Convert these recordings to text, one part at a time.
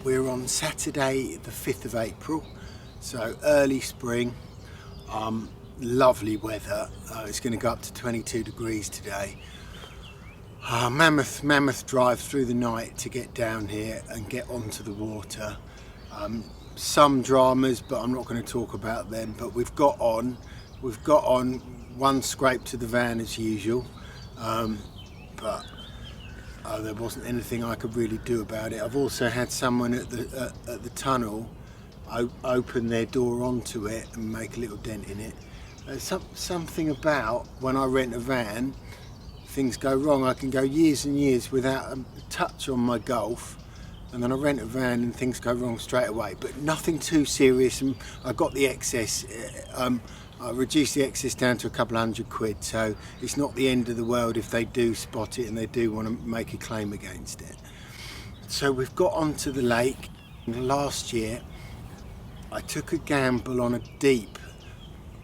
We're on Saturday the 5th of April, so early spring, lovely weather. It's going to go up to 22 degrees today. Mammoth drive through the night to get down here and get onto the water. Some dramas, but I'm not going to talk about them. But we've got on one scrape to the van as usual, but there wasn't anything I could really do about it. I've also had someone at the tunnel open their door onto it and make a little dent in it. Something about when I rent a van, things go wrong. I can go years and years without a touch on my Golf, and then I rent a van and things go wrong straight away. But nothing too serious, and I got the excess. I reduced the excess down to a couple £100, so it's not the end of the world if they do spot it and they do want to make a claim against it. So we've got onto the lake. Last year I took a gamble on a deep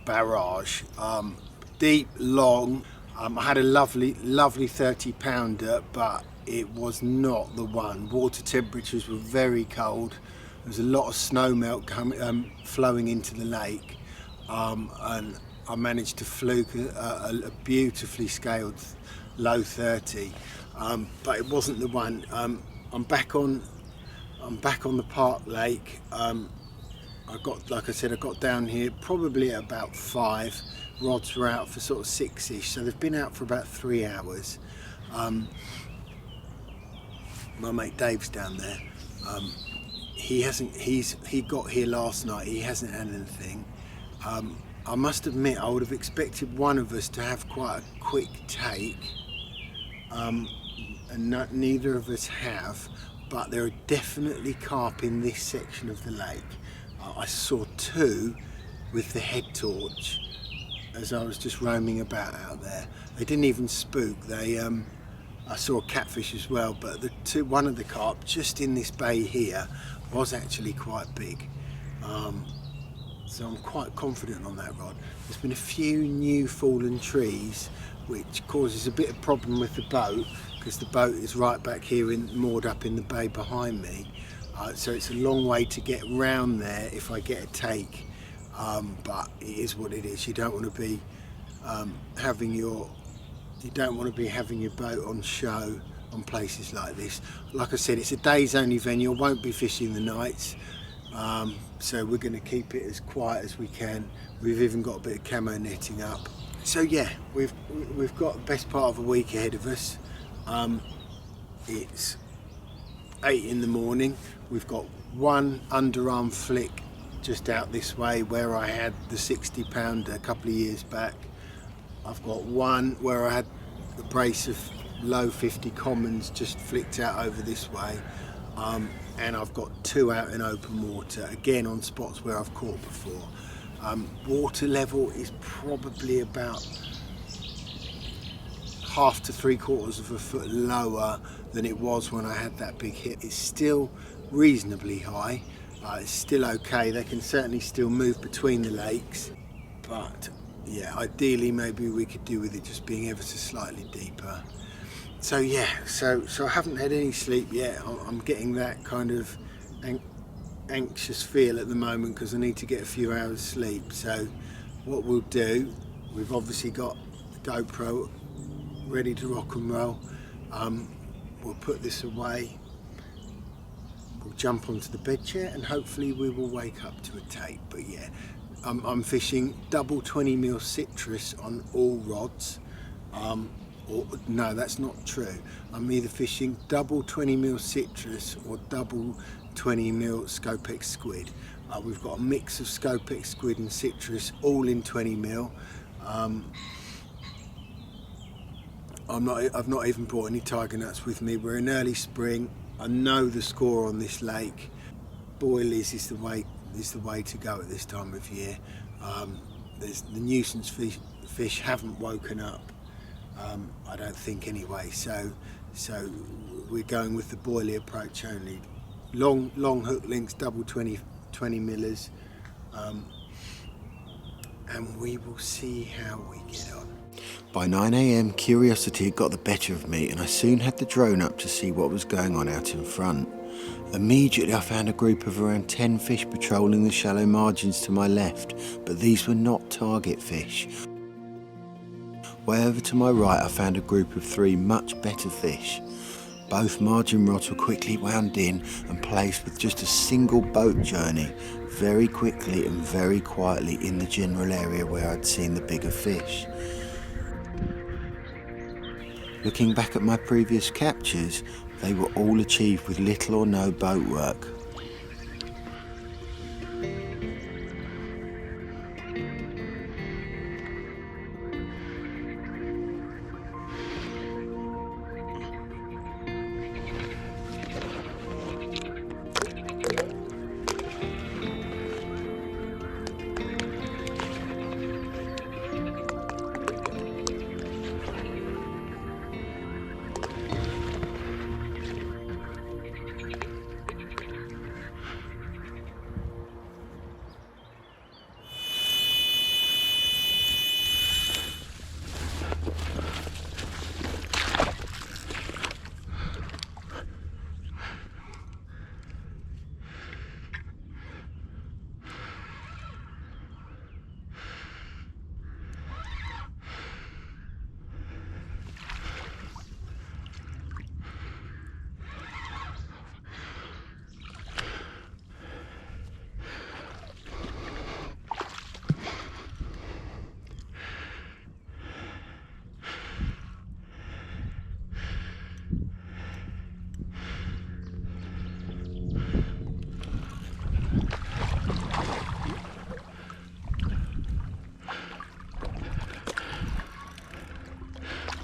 barrage, deep, long. I had a lovely 30-pounder, but it was not the one. Water temperatures were very cold. There was a lot of snow melt flowing into the lake. And I managed to fluke a beautifully scaled low 30, but it wasn't the one. I'm back on the Park Lake. Like I said, I got down here probably at about 5. Rods were out for sort of 6ish, so they've been out for about 3 hours. My mate Dave's down there. He got here last night. He hasn't had anything. I must admit, I would have expected one of us to have quite a quick take, and neither of us have, but there are definitely carp in this section of the lake. I saw 2 with the head torch as I was just roaming about out there. They didn't even spook. I saw a catfish as well, but one of the carp just in this bay here was actually quite big. So I'm quite confident on that rod. There's been a few new fallen trees which causes a bit of problem with the boat, because the boat is right back here moored up in the bay behind me. So it's a long way to get round there if I get a take, but it is what it is. You don't want to be having your boat on show on places like this. Like I said, it's a days only venue. I won't be fishing the nights. So we're going to keep it as quiet as we can. We've even got a bit of camo netting up. So yeah, we've got the best part of a week ahead of us. It's 8 in the morning. We've got one underarm flick just out this way where I had the 60-pounder a couple of years back. I've got one where I had a brace of low 50 commons just flicked out over this way. And I've got 2 out in open water, again on spots where I've caught before. Water level is probably about 1/2 to 3/4 of a foot lower than it was when I had that big hit. It's still reasonably high. It's still okay. They can certainly still move between the lakes, but yeah, ideally maybe we could do with it just being ever so slightly deeper. So yeah, so I haven't had any sleep yet. I'm getting that kind of anxious feel at the moment because I need to get a few hours sleep. So what we'll do, we've obviously got the GoPro ready to rock and roll. We'll put this away. We'll jump onto the bed chair and hopefully we will wake up to a take. But yeah, I'm fishing double 20mm citrus on all rods. No, that's not true. I'm either fishing double 20mm citrus or double 20mm Scopex squid. We've got a mix of Scopex squid and citrus, all in 20mm. I've not even brought any tiger nuts with me. We're in early spring. I know the score on this lake. Boilies is the way to go at this time of year. The nuisance fish haven't woken up. I don't think anyway, so we're going with the boilie approach only. Long hook links, double 20 millers, and we will see how we get on. By 9 AM, curiosity had got the better of me, and I soon had the drone up to see what was going on out in front. Immediately I found a group of around 10 fish patrolling the shallow margins to my left, but these were not target fish. Way over to my right I found a group of 3 much better fish. Both margin rods were quickly wound in and placed with just a single boat journey, very quickly and very quietly in the general area where I'd seen the bigger fish. Looking back at my previous captures, they were all achieved with little or no boat work.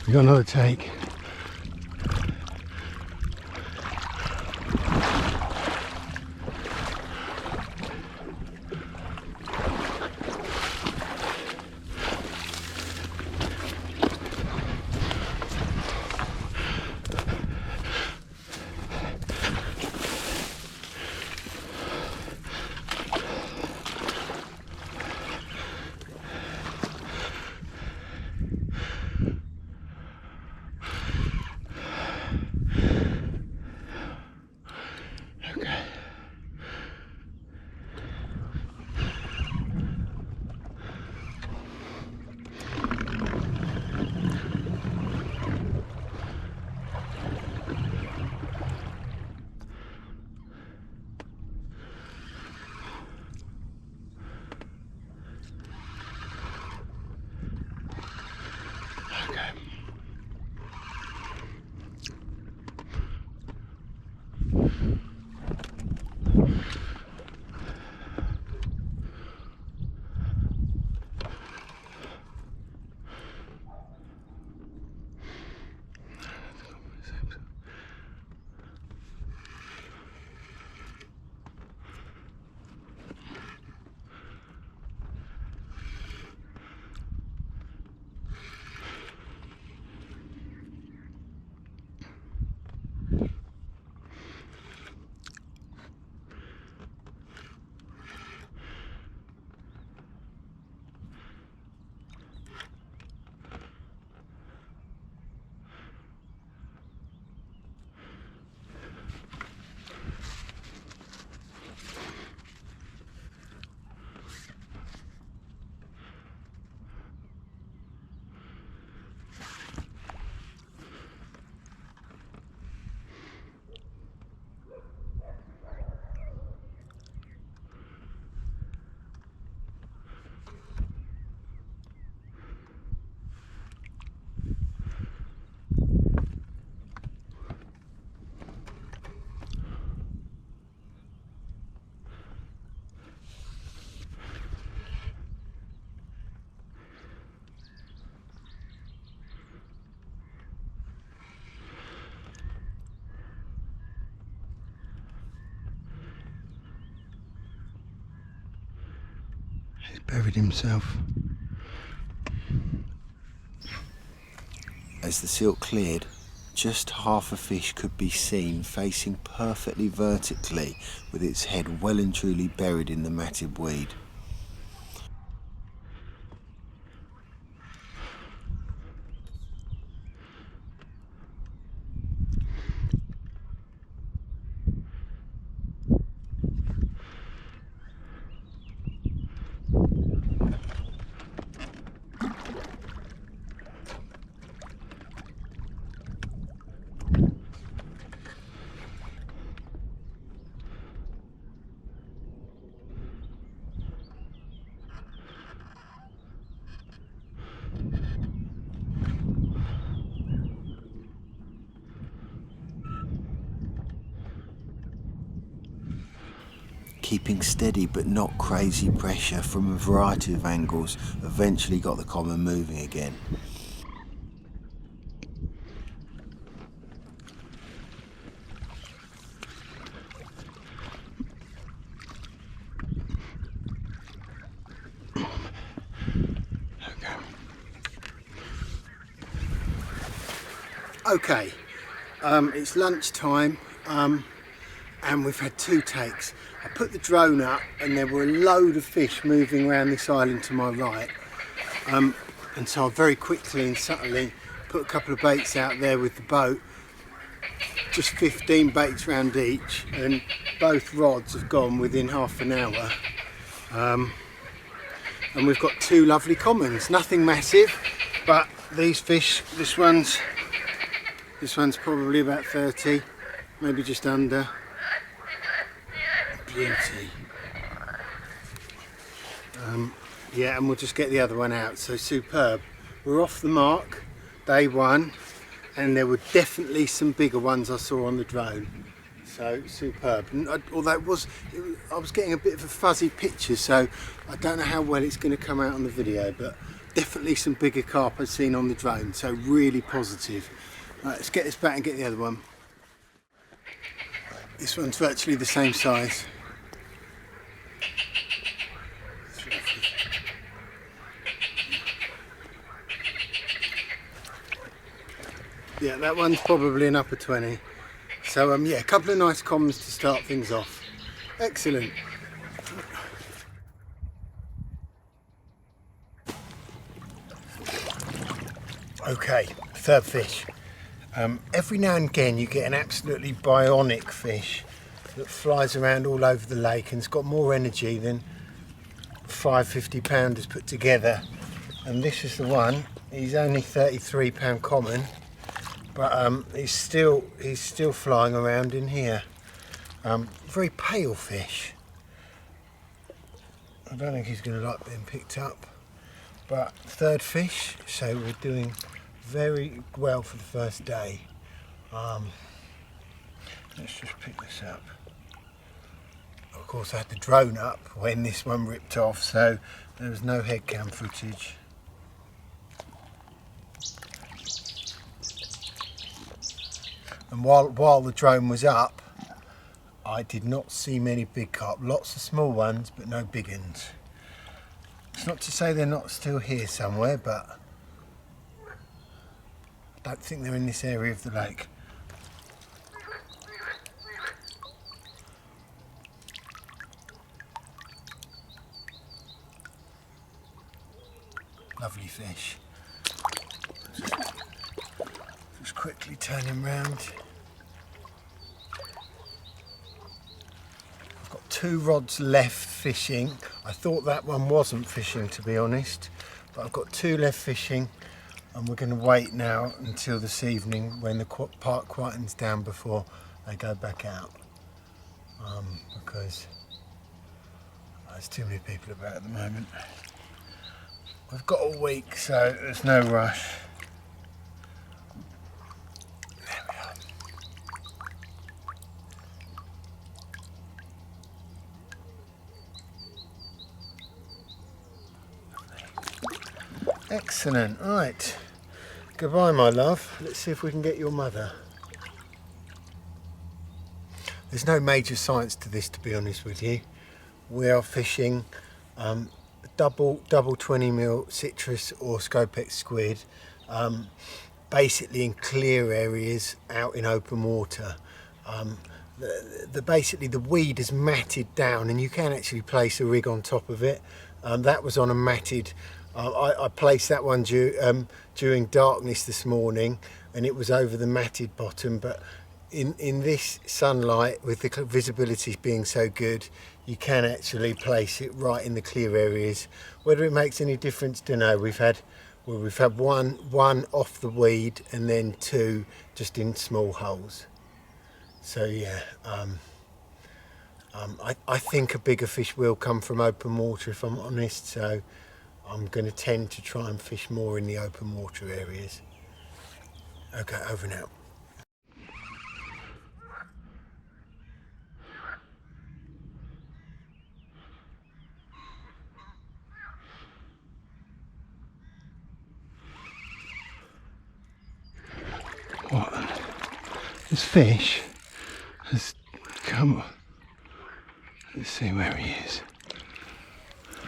We got another take. He's buried himself. As the silt cleared, just half a fish could be seen facing perfectly vertically with its head well and truly buried in the matted weed. keeping steady but not crazy pressure from a variety of angles, eventually got the common moving again. Okay, it's lunchtime and we've had 2 takes. I put the drone up and there were a load of fish moving around this island to my right, and so I very quickly and subtly put a couple of baits out there with the boat, just 15 baits round each, and both rods have gone within half an hour. And we've got 2 lovely commons, nothing massive, but these fish, this one's probably about 30, maybe just under. Beauty. Yeah, and we'll just get the other one out. So superb. We're off the mark, day 1, and there were definitely some bigger ones I saw on the drone. So superb. And although I was getting a bit of a fuzzy picture, so I don't know how well it's going to come out on the video, but definitely some bigger carp I've seen on the drone. So really positive. Right, let's get this back and get the other one. This one's virtually the same size. Yeah, that one's probably an upper 20. So yeah, a couple of nice commons to start things off. Excellent. Okay, 3rd fish. Every now and again you get an absolutely bionic fish that flies around all over the lake and's got more energy than 5 50-pounders put together, and this is the one. He's only 33 pound common, but he's still flying around in here. Very pale fish. I don't think he's going to like being picked up, but 3rd fish, so we're doing very well for the first day. Let's just pick this up. Of course I had the drone up when this one ripped off, so there was no head cam footage. And while the drone was up, I did not see many big carp. Lots of small ones, but no big ones. It's not to say they're not still here somewhere, but I don't think they're in this area of the lake. Lovely fish. Just quickly turn him round. I've got 2 rods left fishing. I thought that one wasn't fishing, to be honest, but I've got 2 left fishing, and we're going to wait now until this evening when the park quietens down before they go back out, because there's too many people about at the moment. We've got a week, so there's no rush. There we are. Excellent. Right. Goodbye, my love. Let's see if we can get your mother. There's no major science to this, to be honest with you. We are fishing double 20mm citrus or Scopex squid, basically in clear areas out in open water. Basically the weed is matted down, and you can actually place a rig on top of it. That was on a matted. I placed that one during darkness this morning, and it was over the matted bottom, but in this sunlight, with the visibility being so good, you can actually place it right in the clear areas. Whether it makes any difference, don't know. We've had one off the weed, and then 2 just in small holes. So yeah, I think a bigger fish will come from open water, if I'm honest. So I'm going to tend to try and fish more in the open water areas. Okay, over and out. What? There's fish. Come on. Let's see where he is.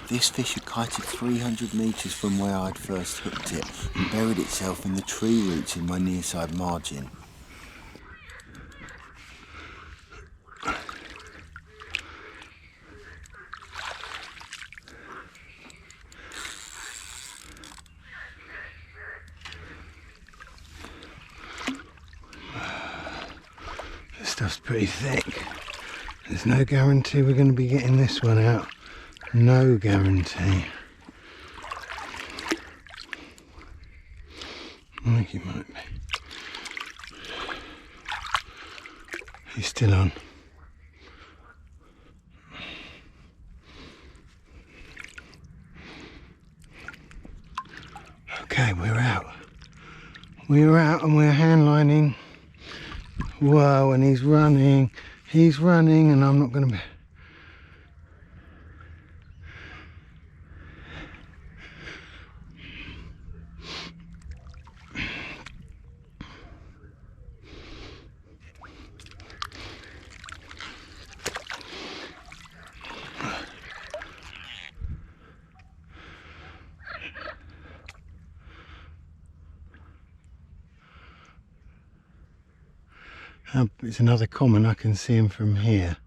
This fish had kited 300 metres from where I'd first hooked it and buried itself in the tree roots in my near side margin. This stuff's pretty thick. There's no guarantee we're going to be getting this one out. No guarantee. I think he might be. He's still on. Okay, we're out. We're out and we're hand lining. Whoa, and he's running. He's running and I'm not going to be... It's another common, I can see him from here.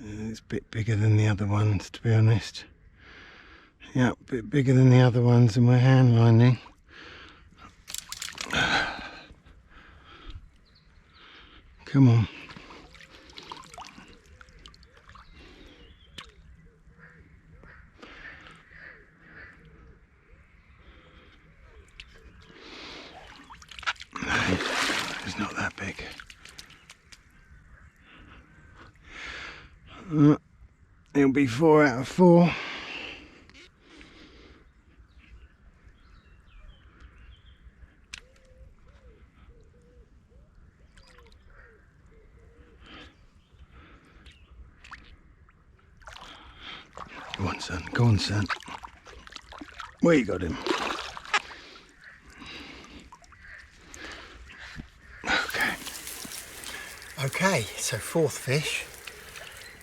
It's a bit bigger than the other ones, to be honest. Yeah, a bit bigger than the other ones, and we're hand lining. Come on. No, it's not that big. It'll be 4 out of 4. Go on, son. Go on, son. Where you got him? Okay. Okay, so fourth fish,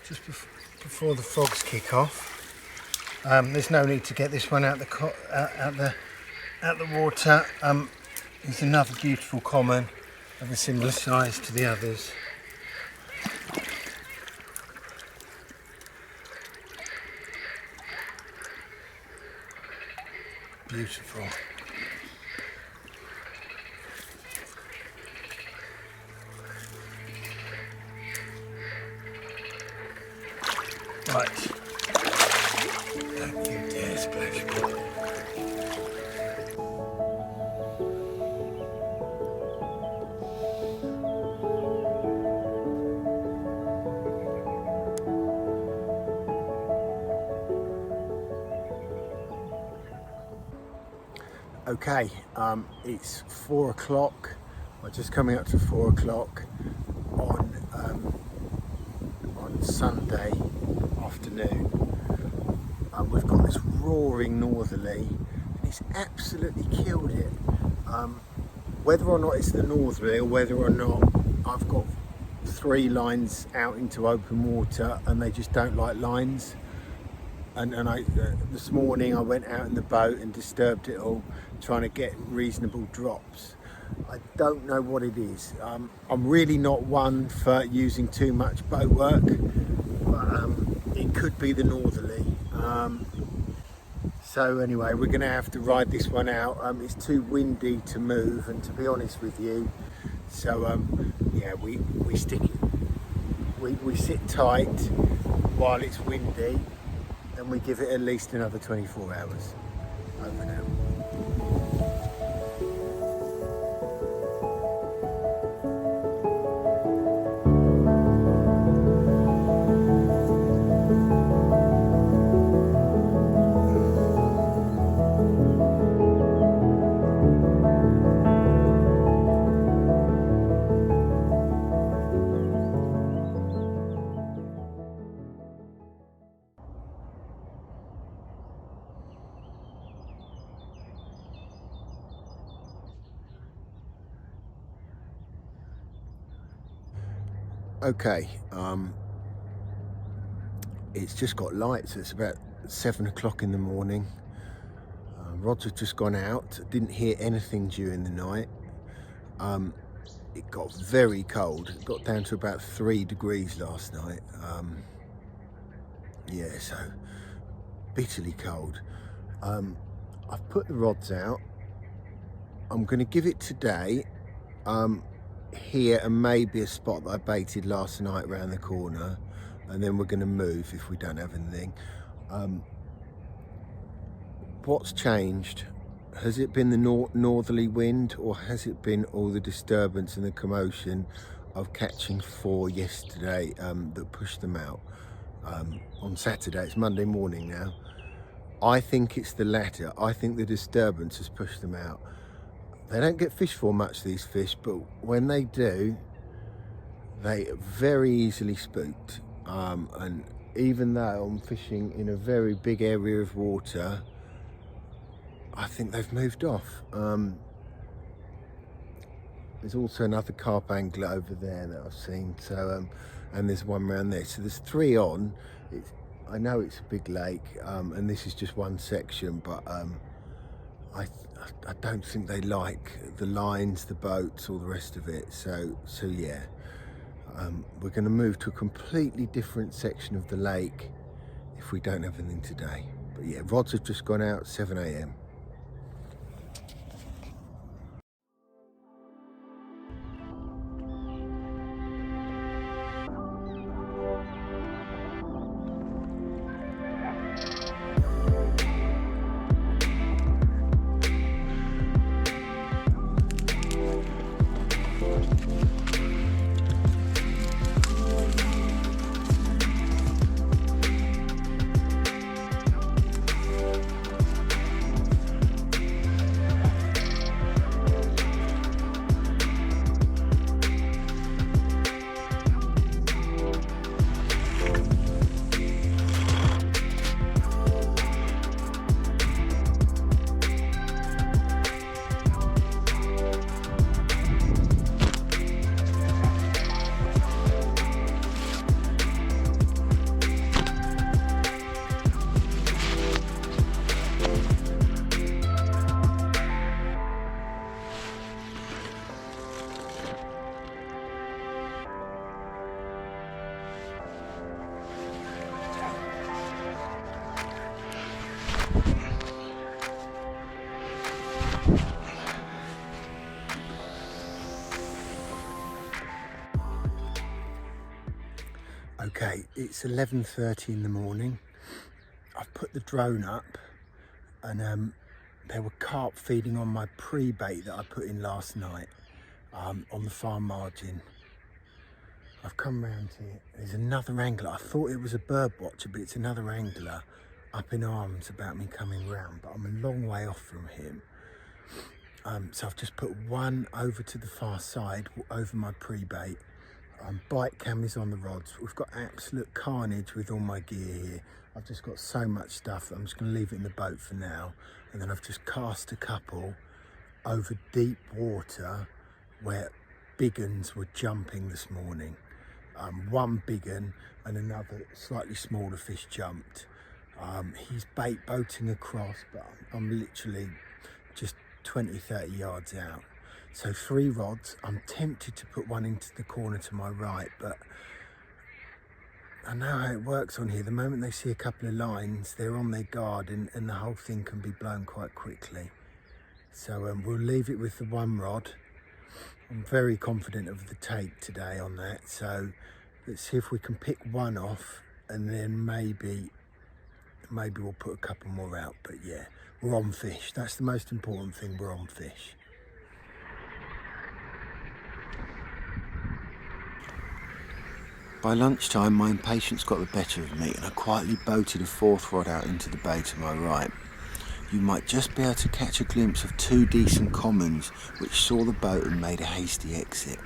just before the frogs kick off. There's no need to get this one out the water. It's another beautiful common of a similar size to the others. Beautiful. Right. Don't you dare splash me. Okay, it's 4 o'clock, or just coming up to 4 o'clock on Sunday afternoon. We've got this roaring northerly, and it's absolutely killed it. Whether or not it's the northerly or whether or not I've got 3 lines out into open water and they just don't like lines. And this morning I went out in the boat and disturbed it all, trying to get reasonable drops. I don't know what it is. I'm really not one for using too much boat work, but it could be the northerly. So anyway, we're going to have to ride this one out. It's too windy to move, and to be honest with you, so yeah, we stick it. We sit tight while it's windy. And we give it at least another 24 hours. Over now. Okay, it's just got light, so it's about 7 o'clock in the morning. Rods have just gone out, didn't hear anything during the night. It got very cold, it got down to about 3 degrees last night. Yeah, so bitterly cold. I've put the rods out. I'm going to give it today here and maybe a spot that I baited last night around the corner, and then we're going to move if we don't have anything. What's changed? Has it been the northerly wind, or has it been all the disturbance and the commotion of catching 4 yesterday that pushed them out on Saturday? It's Monday morning now. I think it's the latter. I think the disturbance has pushed them out. They don't get fished for much, these fish, but when they do, they are very easily spooked. And even though I'm fishing in a very big area of water, I think they've moved off. There's also another carp angler over there that I've seen. So, and there's one around there. So there's 3 on. I know it's a big lake, and this is just one section, but I don't think they like the lines, the boats, all the rest of it. So yeah, we're going to move to a completely different section of the lake if we don't have anything today. But yeah, rods have just gone out 7 a.m. Okay, it's 11:30 in the morning. I've put the drone up, and there were carp feeding on my pre-bait that I put in last night on the far margin. I've come round here. There's another angler. I thought it was a bird watcher, but it's another angler up in arms about me coming round, but I'm a long way off from him. So I've just put one over to the far side, over my pre-bait. Bite cam is on the rods. We've got absolute carnage with all my gear here. I've just got so much stuff that I'm just going to leave it in the boat for now. And then I've just cast a couple over deep water where big uns were jumping this morning. One big un and another slightly smaller fish jumped. He's boating across, but I'm literally just 20-30 yards out. So 3 rods. I'm tempted to put one into the corner to my right, but I know how it works on here. The moment they see a couple of lines, they're on their guard, and the whole thing can be blown quite quickly. So we'll leave it with the 1 rod. I'm very confident of the take today on that. So let's see if we can pick one off, and then maybe we'll put a couple more out. But yeah, we're on fish. That's the most important thing. We're on fish. By lunchtime, my impatience got the better of me, and I quietly boated a 4th rod out into the bay to my right. You might just be able to catch a glimpse of 2 decent commons, which saw the boat and made a hasty exit.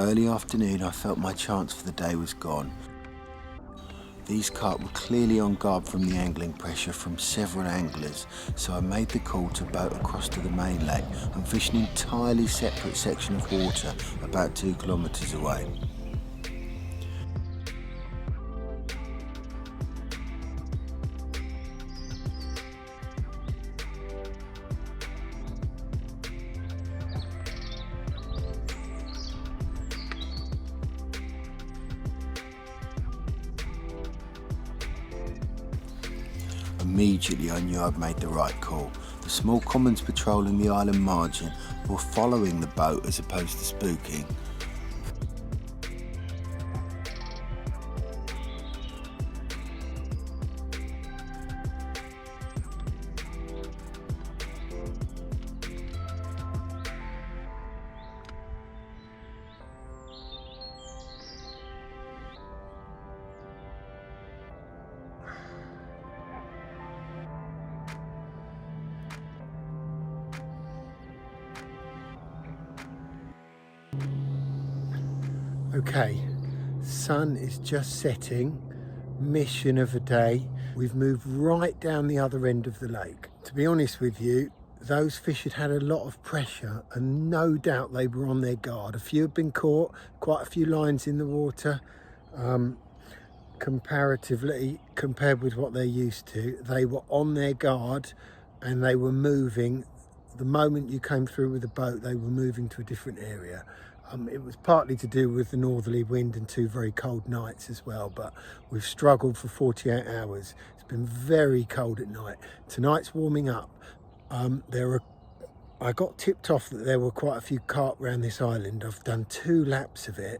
early afternoon I felt my chance for the day was gone. These carp were clearly on guard from the angling pressure from several anglers, so I made the call to boat across to the main lake and fish an entirely separate section of water about 2 kilometres away. Immediately I knew I'd made the right call. The small commons patrolling the island margin were following the boat as opposed to spooking. Okay, sun is just setting, mission of a day. We've moved right down the other end of the lake. To be honest with you, those fish had had a lot of pressure and no doubt they were on their guard. A few had been caught, quite a few lines in the water. Comparatively, compared with what they're used to, they were on their guard and they were moving. The moment you came through with the boat, they were moving to a different area. It was partly to do with the northerly wind and 2 very cold nights as well, but we've struggled for 48 hours. It's been very cold at night. Tonight's warming up. I got tipped off that there were quite a few carp around this island. I've done 2 laps of it.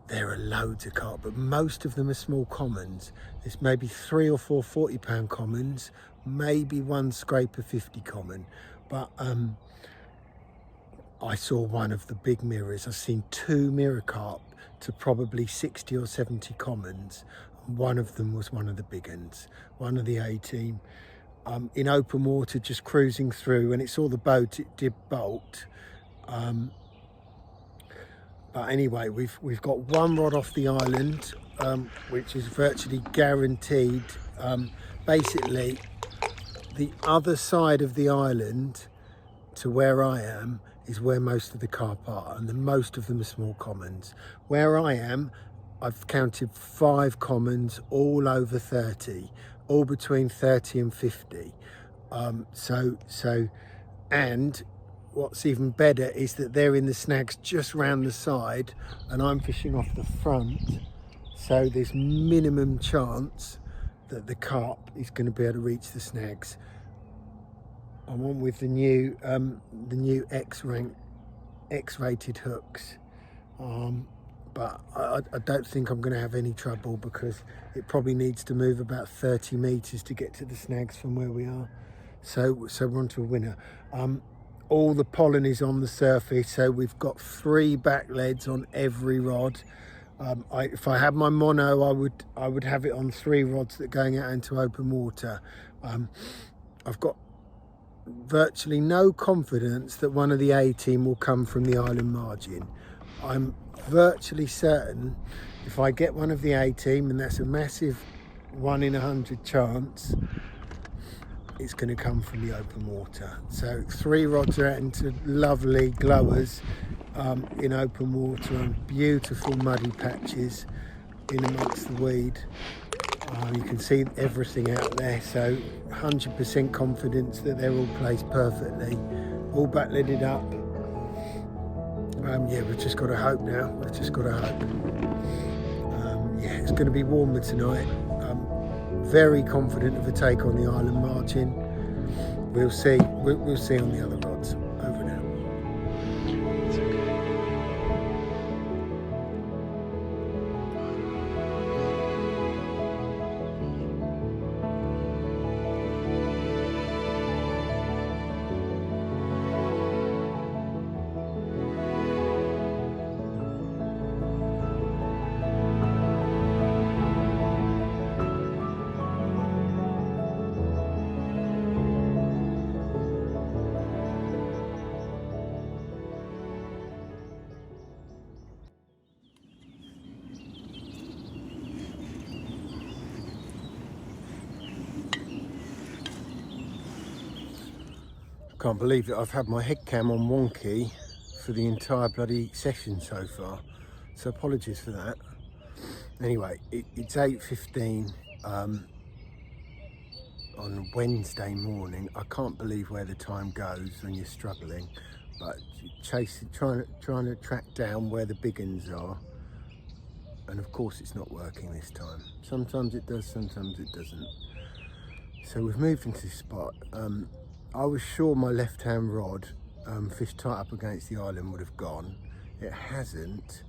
There are loads of carp, but most of them are small commons. There's maybe 3 or 4 40-pound commons, maybe 1 scraper 50 common, but I saw one of the big mirrors. I've seen 2 mirror carp to probably 60 or 70 commons. One of them was one of the big ones, one of the A team. In open water, just cruising through. When it saw the boat, it did bolt. But anyway, we've got 1 rod off the island, which is virtually guaranteed. Basically, the other side of the island to where I am is where most of the carp are, and most of them are small commons. Where I am, I've counted 5 commons, all over 30, all between 30 and 50. And what's even better is that they're in the snags just round the side and I'm fishing off the front, so there's minimum chance that the carp is going to be able to reach the snags. I'm on with the new X-rated hooks, but I don't think I'm going to have any trouble because it probably needs to move about 30 meters to get to the snags from where we are. So we're on to a winner. All the pollen is on the surface, so we've got 3 back leads on every rod. If I had my mono, I would have it on 3 rods that are going out into open water. I've got virtually no confidence that one of the A team will come from the island margin. I'm virtually certain if I get one of the A team, and that's a massive 1 in 100 chance, it's going to come from the open water. So 3 rods are out into lovely glowers in open water and beautiful muddy patches in amongst the weed. You can see everything out there, so 100% confidence that they're all placed perfectly, all backleaded up. Yeah, we've just got to hope now. We've just got to hope. Yeah, it's going to be warmer tonight. Very confident of a take on the island margin. We'll see. We'll see on the other rods. Over now. It's okay. Can't believe it, I've had my head cam on wonky for the entire bloody session so far, so apologies for that. Anyway, it's 8:15 on Wednesday morning. I can't believe where the time goes when you're struggling, but trying to track down where the big uns are, and of course it's not working this time. Sometimes it does, sometimes it doesn't. So we've moved into this spot. I was sure my left hand rod, fished tight up against the island, would have gone. It hasn't.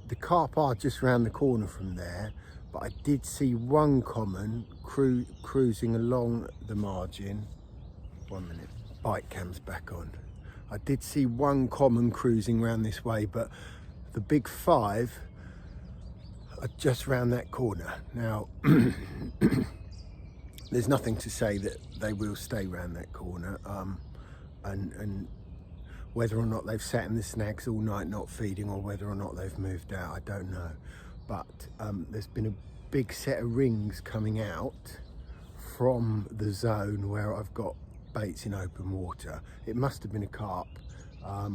The carp are just round the corner from there, but I did see one common cruising along the margin. 1 minute, bite cam's back on. I did see one common cruising round this way, but the big five are just round that corner. Now, there's nothing to say that they will stay round that corner, and whether or not they've sat in the snags all night not feeding, or whether or not they've moved out, I don't know. But there's been a big set of rings coming out from the zone where I've got baits in open water. It must have been a carp,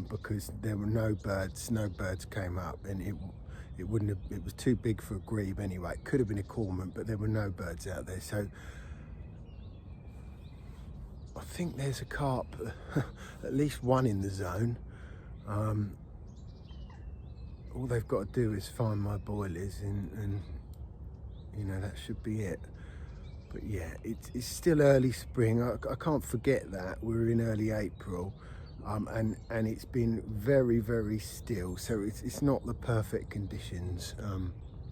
because there were no birds came up, and it wouldn't have, it was too big for a grebe anyway. It could have been a cormorant, but there were no birds out there. So I think there's a carp, at least one in the zone. All they've got to do is find my boilies, and you know, that should be it. But yeah, it's still early spring. I can't forget that we're in early April, and it's been very, very still, so it's not the perfect conditions.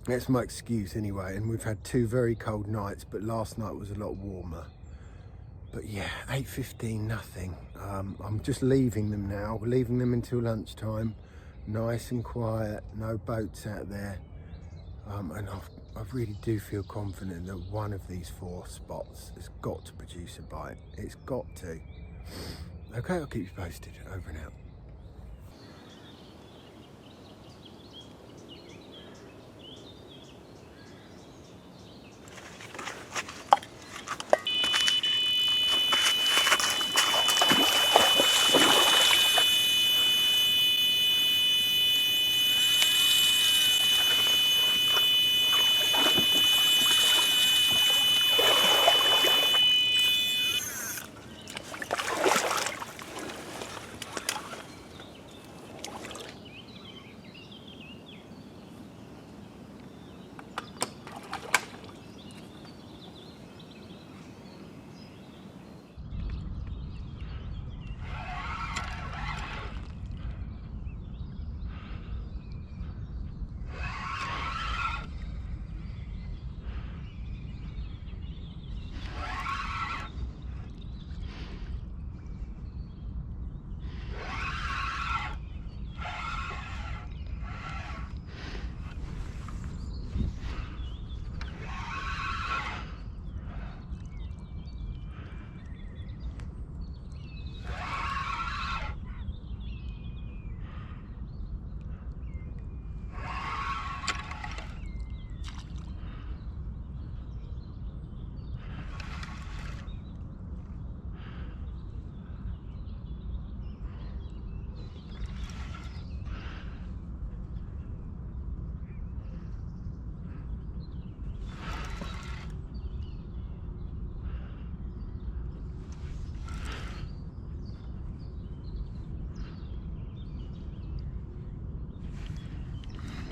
That's my excuse anyway. And we've had 2 very cold nights, but last night was a lot warmer. But yeah, 8:15, nothing. I'm just leaving them now, leaving them until lunchtime, nice and quiet, no boats out there. And I really do feel confident that one of these 4 spots has got to produce a bite. It's got to. Okay, I'll keep you posted. Over and out.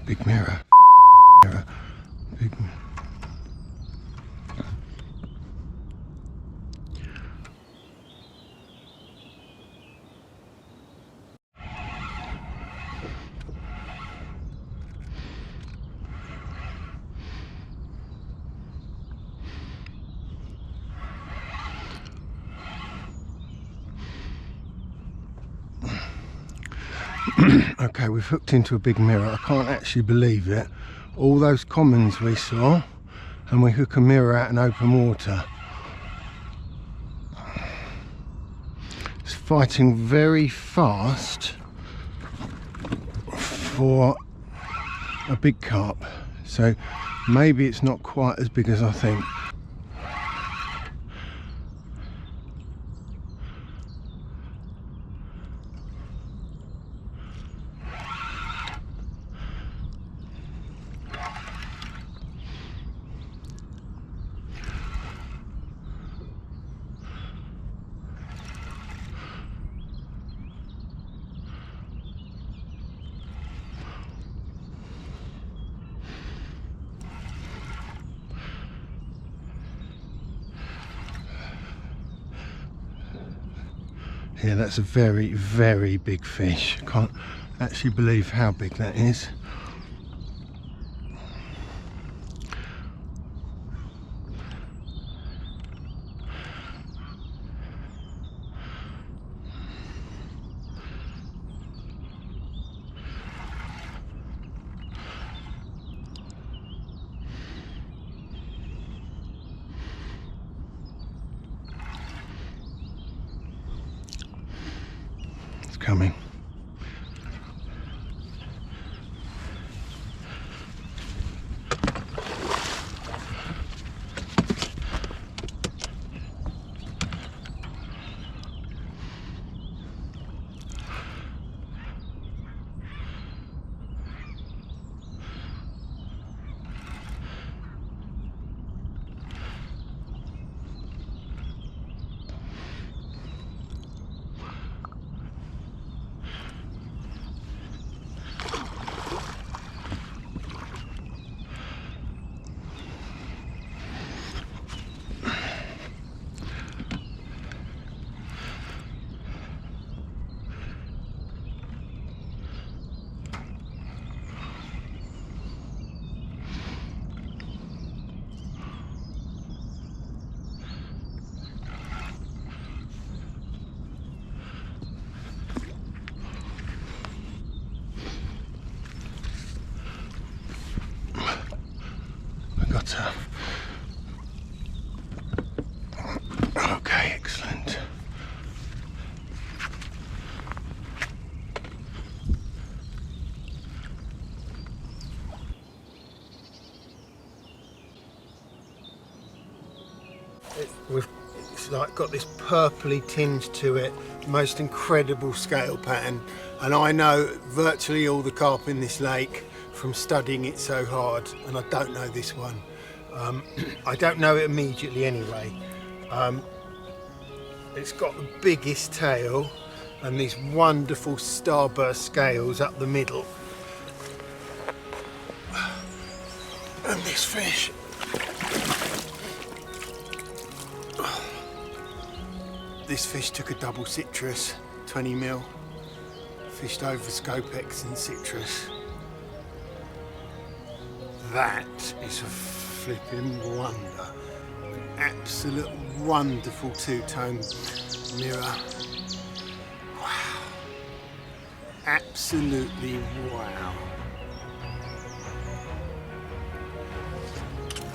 Big mirror. Mirror. Big mirror. Okay, we've hooked into a big mirror. I can't actually believe it. All those commons we saw, and we hook a mirror out in open water. It's fighting very fast for a big carp, so maybe it's not quite as big as I think. Yeah, that's a very, very big fish. I can't actually believe how big that is. It's coming. Okay, excellent. It's like got this purpley tinge to it, most incredible scale pattern, and I know virtually all the carp in this lake from studying it so hard, and I don't know this one. I don't know it immediately anyway. It's got the biggest tail and these wonderful starburst scales up the middle. And this fish, took a double citrus, 20 mil, fished over Scopex and citrus. That is a flipping wonder. Absolute wonderful two-tone mirror. Wow. Absolutely wow.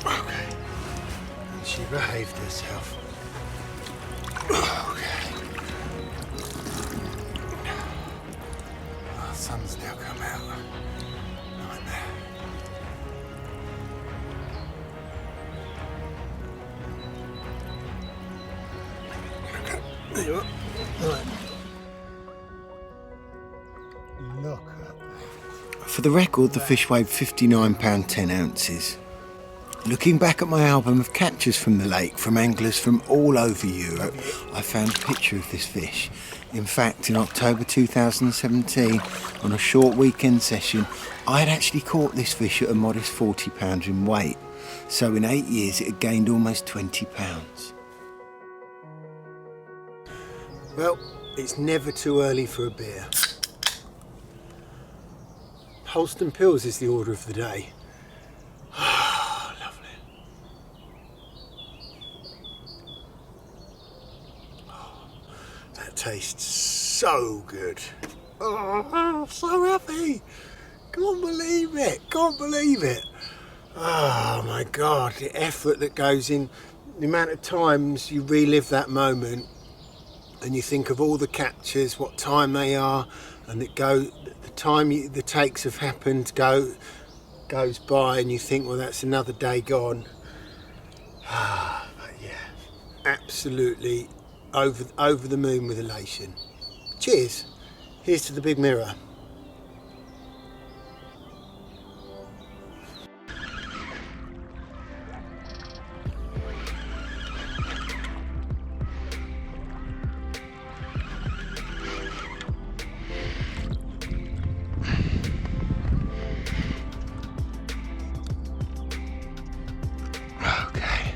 Okay. And she behaved herself. Okay. Oh, the sun's now come out. Nightmare. Okay. There you are. Right. Look at that. For the record, the fish weighed £59 10 ounces. Looking back at my album of captures from the lake from anglers from all over Europe, I found a picture of this fish. In fact, in October 2017, on a short weekend session, I had actually caught this fish at a modest £40 in weight. So in 8 years, it had gained almost £20. Well, it's never too early for a beer. Holston Pills is the order of the day. Lovely. That tastes so good. Oh, so happy. Can't believe it. Can't believe it. Oh my God, the effort that goes in, the amount of times you relive that moment and you think of all the captures, what time they are, and the time the takes have happened goes by, and you think, well, that's another day gone. But yeah, absolutely over the moon with elation. Cheers. Here's to the big mirror. Okay.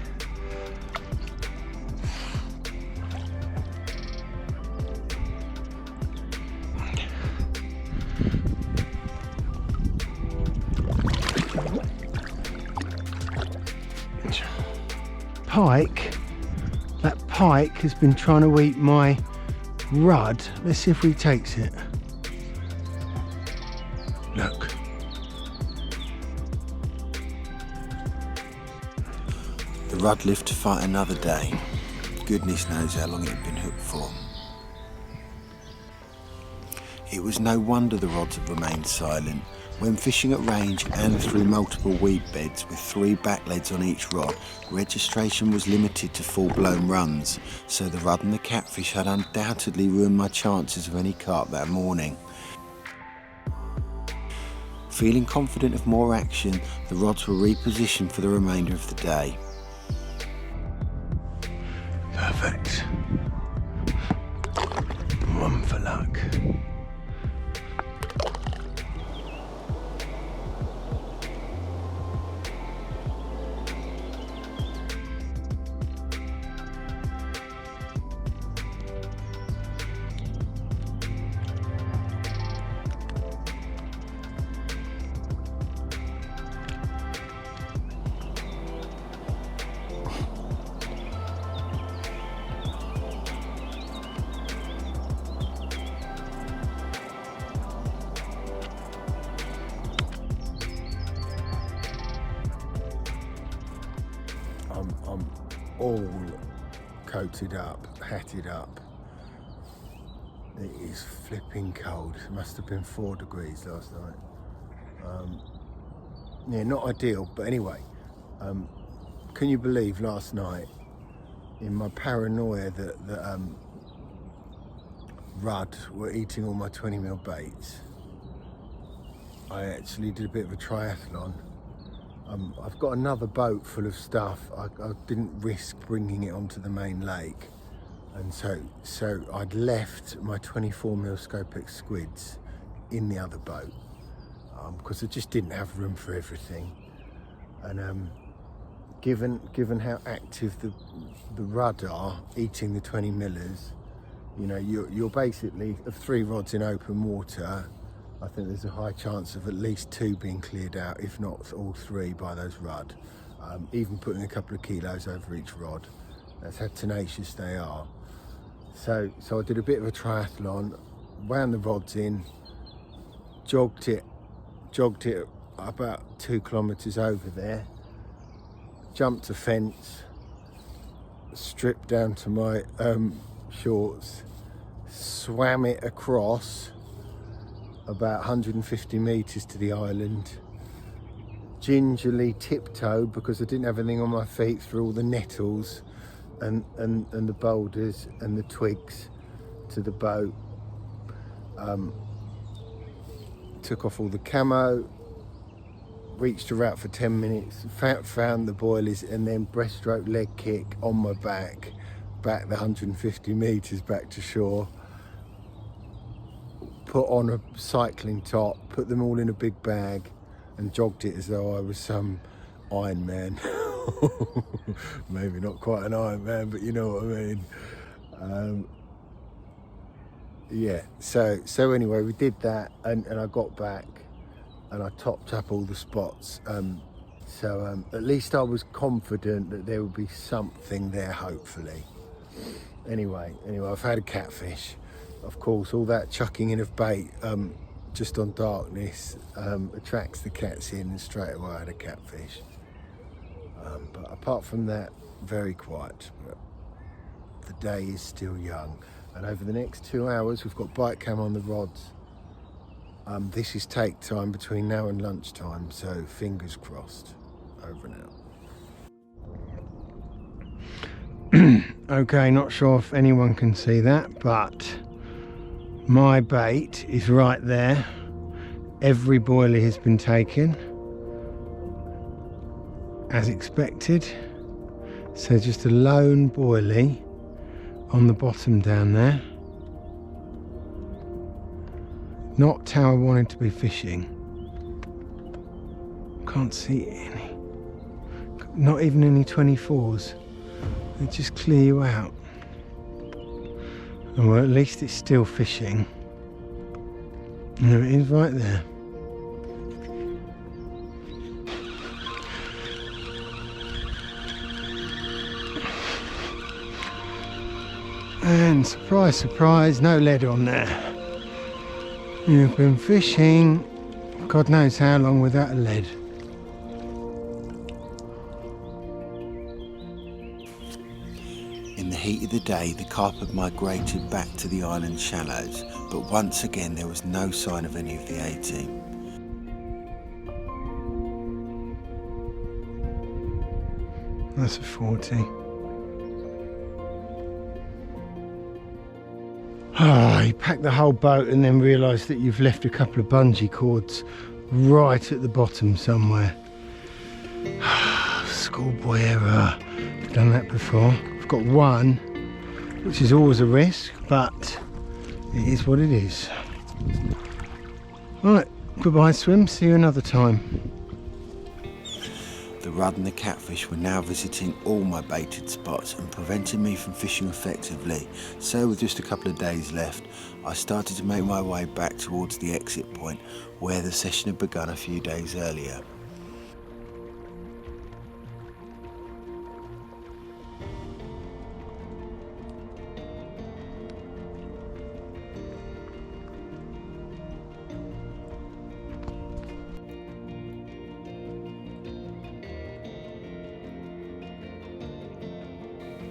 pike has been trying to eat my rudd. Let's see if he takes it. Look. The rudd lived to fight another day. Goodness knows how long it had been hooked for. It was no wonder the rods had remained silent. When fishing at range and through multiple weed beds with 3 back leads on each rod, registration was limited to full-blown runs, so the rudd and the catfish had undoubtedly ruined my chances of any carp that morning. Feeling confident of more action, the rods were repositioned for the remainder of the day. Perfect. One for luck. I'm all coated up, hatted up. It is flipping cold. It must have been 4 degrees last night. Yeah, not ideal, but anyway, can you believe last night, in my paranoia that rudd were eating all my 20mm baits, I actually did a bit of a triathlon. I've got another boat full of stuff. I didn't risk bringing it onto the main lake, and so I'd left my 24mm Scopex squids in the other boat because I just didn't have room for everything. And given how active the rudd are eating the 20mm, you know, you're basically of 3 rods in open water. I think there's a high chance of at least 2 being cleared out, if not all 3 by those rudd. Even putting a couple of kilos over each rod. That's how tenacious they are. So I did a bit of a triathlon, wound the rods in, jogged it about 2 kilometres over there, jumped a fence, stripped down to my shorts, swam it across about 150 metres to the island, gingerly tiptoed because I didn't have anything on my feet through all the nettles and the boulders and the twigs to the boat. Took off all the camo, reached a route for 10 minutes, found the boilies, and then breaststroke leg kick on my back the 150 metres back to shore. Put on a cycling top, put them all in a big bag, and jogged it as though I was some Iron Man. Maybe not quite an Iron Man, but you know what I mean. Yeah, so anyway, we did that, and I got back and I topped up all the spots. So at least I was confident that there would be something there, hopefully. Anyway, I've had a catfish. Of course, all that chucking in of bait just on darkness attracts the cats in, and straight away I had a catfish. But apart from that, very quiet. But the day is still young, and over the next 2 hours we've got bite cam on the rods. This is take time between now and lunchtime, so fingers crossed. Over and out. Okay, not sure if anyone can see that, but my bait is right there. Every boilie has been taken as expected, so just a lone boilie on the bottom down there. Not how I wanted to be fishing. Can't see any, not even any 24s. They just clear you out. Well, at least it's still fishing. There it is, right there. And surprise, surprise, no lead on there. You've been fishing God knows how long without a lead. In the heat of the day, the carp had migrated back to the island shallows, but once again there was no sign of any of the A-team. That's a 40. You pack the whole boat and then realise that you've left a couple of bungee cords right at the bottom somewhere. Schoolboy error. I've done that before. I've got one, which is always a risk, but it is what it is. Right, goodbye swim, see you another time. The rudd and the catfish were now visiting all my baited spots and preventing me from fishing effectively, so with just a couple of days left, I started to make my way back towards the exit point where the session had begun a few days earlier.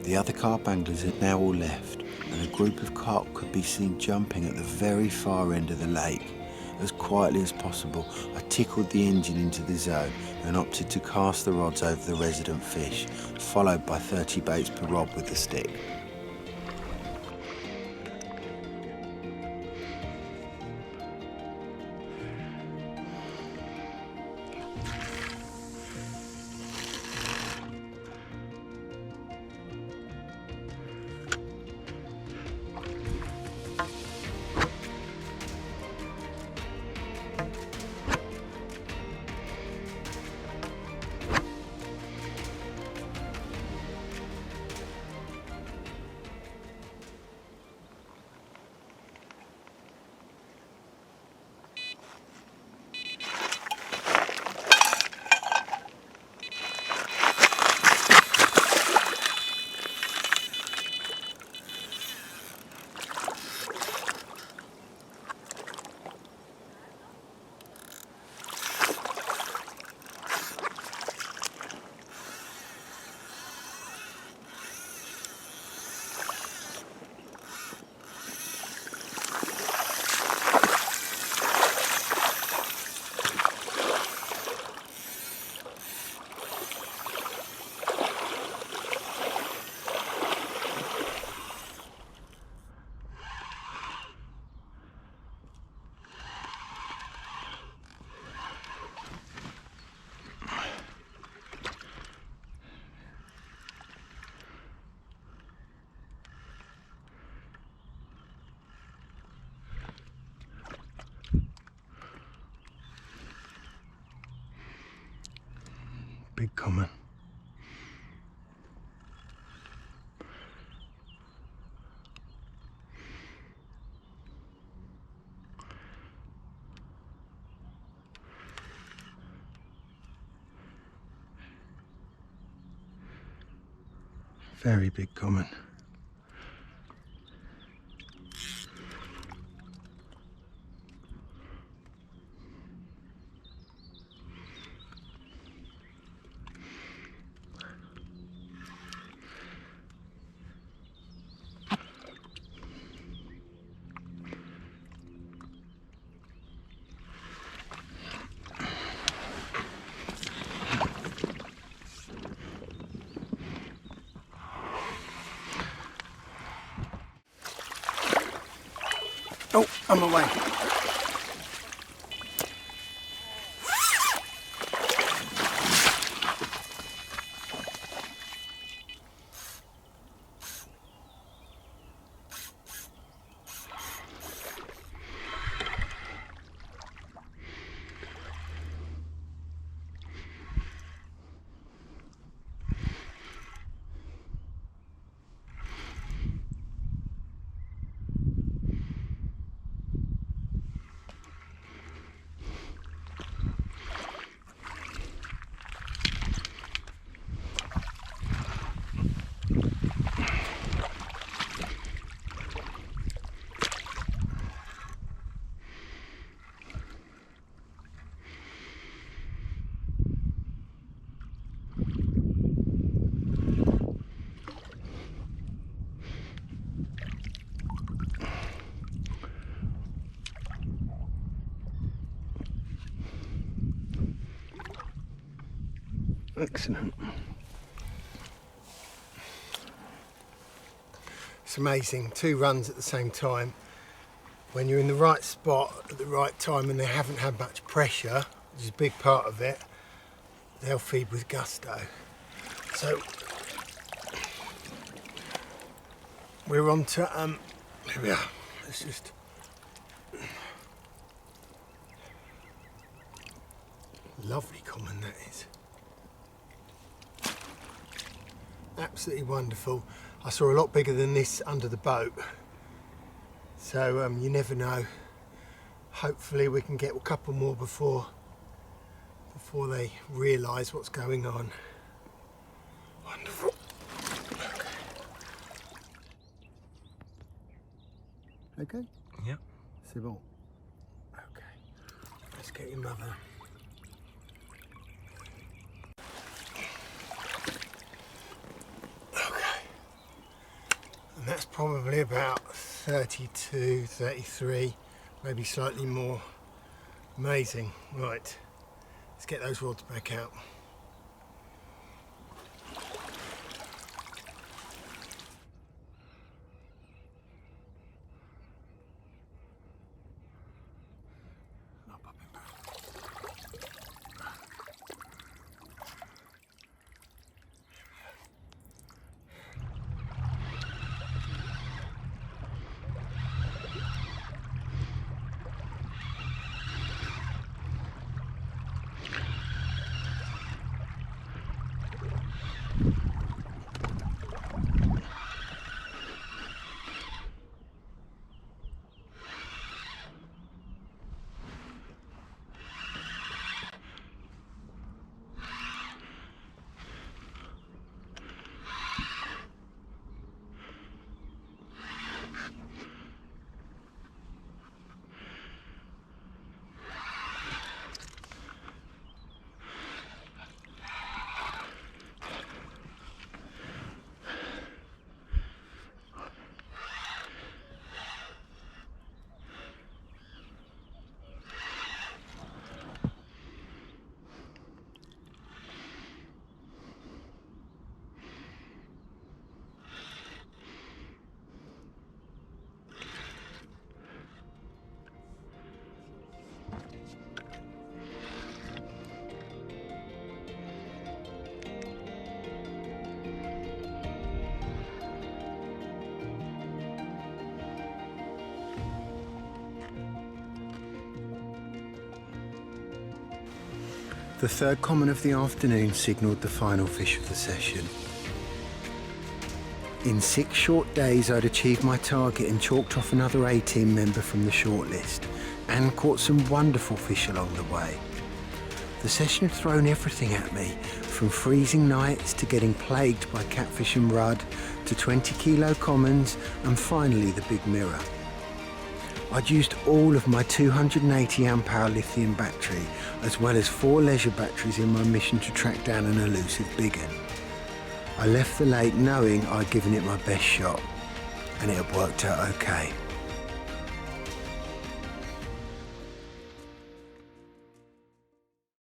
The other carp anglers had now all left, and a group of carp could be seen jumping at the very far end of the lake. As quietly as possible, I tickled the engine into the zone and opted to cast the rods over the resident fish, followed by 30 baits per rod with the stick. Big common. Very big common. Oh, I'm away. Excellent. It's amazing, 2 runs at the same time. When you're in the right spot at the right time and they haven't had much pressure, which is a big part of it, they'll feed with gusto. So we're on to, here we are, let's just, lovely common that is. Absolutely wonderful. I saw a lot bigger than this under the boat. So you never know. Hopefully we can get a couple more before they realise what's going on. Wonderful. Okay? Yep. C'est bon. Okay. Let's get your mother. Okay. And that's probably about 32, 33, maybe slightly more. Amazing. Right. Let's get those rods back out. The third common of the afternoon signalled the final fish of the session. In 6 short days I'd achieved my target and chalked off another A-team member from the shortlist and caught some wonderful fish along the way. The session had thrown everything at me, from freezing nights to getting plagued by catfish and rudd to 20-kilo commons and finally the big mirror. I'd used all of my 280 amp hour lithium battery as well as 4 leisure batteries in my mission to track down an elusive big one. I left the lake knowing I'd given it my best shot, and it had worked out okay.